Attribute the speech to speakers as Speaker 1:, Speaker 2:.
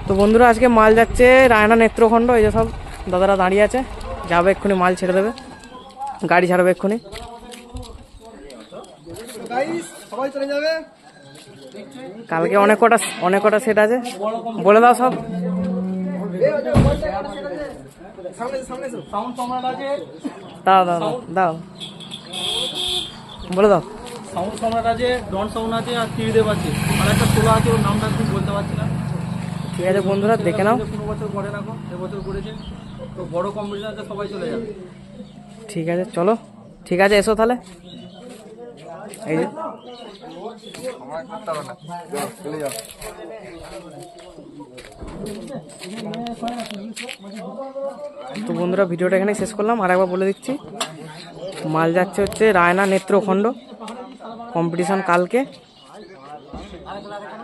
Speaker 1: তো বন্ধুরা আজকে মাল যাচ্ছে রায়না নেত্রখণ্ড। এই যে সব দাদারা দাঁড়িয়ে আছে, যাবে এক্ষুনি, মাল ছেড়ে দেবে, গাড়ি ছাড়বে এক্ষুনি। কালকে অনেক কটা সেট আছে, বলে দাও সব। দাও দাও দাও, বলে দাও।
Speaker 2: সাউন্ড সম্রাট আছে, ডন সাউন্ড আছে, আর ত্রিদেব আছে, আর একটা ষোলো আছে, ওর নামটা খুব বলতে পারছি না।
Speaker 1: ঠিক আছে বন্ধুরা, দেখে নাও।
Speaker 2: 15 বছর পরে না, এবছর করেছে তো, বড় কম্পিটিশন আছে, সবাই চলে যাবে।
Speaker 1: ঠিক আছে চলো, ঠিক আছে এসো তাহলে। এই যে তো বন্ধুরা ভিডিওটা এখানে শেষ করলাম। আর একবার বলে দিচ্ছি, মাল যাচ্ছে হচ্ছে রায়না নেত্রখণ্ড, কম্পিটিশন কালকে।